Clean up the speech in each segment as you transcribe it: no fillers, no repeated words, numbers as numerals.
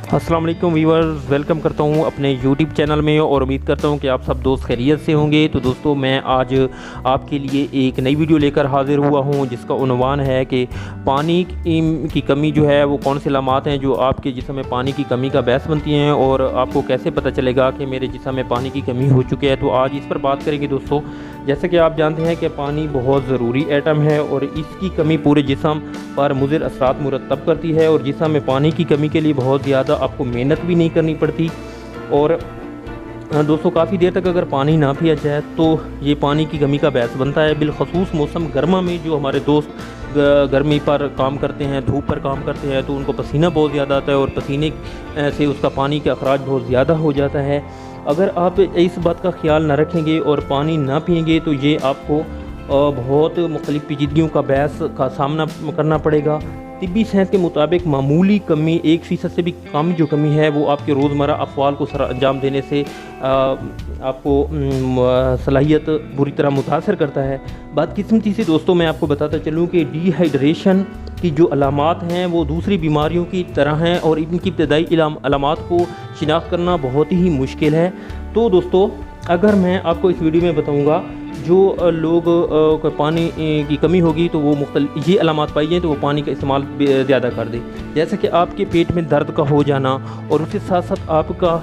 अस्सलाम वालेकुम viewers, welcome करता हूं अपने यूट्यूब चैनल में और उम्मीद करता हूं कि आप सब दोस्त खैरियत से होंगे। तो दोस्तों, मैं आज आपके लिए एक नई वीडियो लेकर हाज़िर हुआ हूं जिसका उन्वान है कि पानी की कमी जो है वो कौन से अलामात हैं जो आपके जिस्म में पानी की कमी का बायस बनती हैं और आपको कैसे पता चलेगा कि मेरे जिस्म में पानी की कमी हो चुकी है। तो आज इस पर बात करेंगे दोस्तों। जैसे कि आप जानते हैं कि पानी बहुत ज़रूरी एटम है और इसकी कमी पूरे जिस्म पर मुज़िर असरात मुरतब करती है और जिस्म में पानी की कमी के लिए बहुत ज़्यादा आपको मेहनत भी नहीं करनी पड़ती। और दोस्तों, काफ़ी देर तक अगर पानी ना पिया जाए तो ये पानी की कमी का बायस बनता है। बिलखसूस मौसम गर्मा में जो हमारे दोस्त गर्मी पर काम करते हैं, धूप पर काम करते हैं, तो उनको पसीना बहुत ज़्यादा आता है और पसीने से उसका पानी का अखराज बहुत ज़्यादा हो जाता है। अगर आप इस बात का ख्याल ना रखेंगे और पानी ना पिएंगे तो ये आपको बहुत मुख्तलिफ़ पेचीदगियों का बायस का सामना करना पड़ेगा। तिब्बी साइंस के मुताबिक मामूली कमी 1% से भी कम जो कमी है वो आपके रोज़मर्रा अफ़वाल को सर अंजाम देने से आपको सलाहियत बुरी तरह मुतासर करता है। बदकिस्मती से दोस्तों, मैं आपको बताता चलूँ कि डिहाइड्रेशन की जो अलामात हैं वो दूसरी बीमारियों की तरह हैं और इनकी इब्तदाई अलामात को शिनाख्त करना बहुत ही मुश्किल है। तो दोस्तों, अगर मैं आपको इस वीडियो में बताऊँगा जो लोग को पानी की कमी होगी तो वो ये अलामात पाई जाएँ तो वो पानी का इस्तेमाल ज़्यादा कर दें। जैसे कि आपके पेट में दर्द का हो जाना और उसके साथ साथ आपका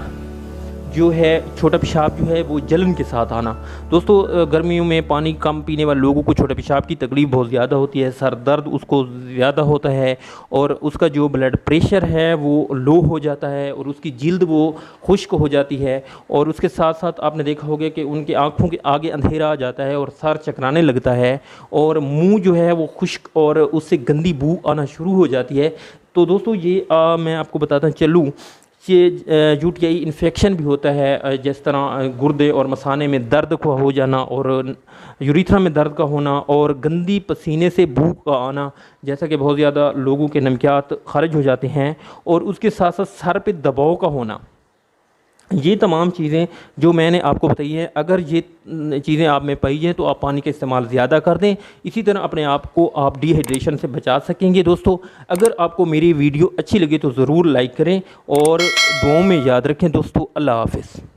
जो है छोटा पेशाब जो है वो जलन के साथ आना। दोस्तों, गर्मियों में पानी कम पीने वाले लोगों को छोटे पेशाब की तकलीफ़ बहुत ज़्यादा होती है, सर दर्द उसको ज़्यादा होता है और उसका जो ब्लड प्रेशर है वो लो हो जाता है और उसकी जिल्द वो खुश्क हो जाती है। और उसके साथ साथ आपने देखा होगा कि उनकी आँखों के आगे अंधेरा आ जाता है और सर चकराने लगता है और मुँह जो है वो खुश्क और उससे गंदी बू आना शुरू हो जाती है। तो दोस्तों, ये मैं आपको बताता चलूँ ये यूटीआई इन्फेक्शन भी होता है, जिस तरह गुर्दे और मसाने में दर्द का हो जाना और यूरिथ्रा में दर्द का होना और गंदी पसीने से बू का आना, जैसा कि बहुत ज़्यादा लोगों के नमकियात खारिज हो जाते हैं और उसके साथ साथ सर पे दबाव का होना। ये तमाम चीज़ें जो मैंने आपको बताई हैं, अगर ये चीज़ें आप में पाई जाएँ तो आप पानी का इस्तेमाल ज़्यादा कर दें। इसी तरह अपने आप को आप डिहाइड्रेशन से बचा सकेंगे। दोस्तों, अगर आपको मेरी वीडियो अच्छी लगे तो ज़रूर लाइक करें और दुआओं में याद रखें। दोस्तों, अल्लाह हाफ़िज़।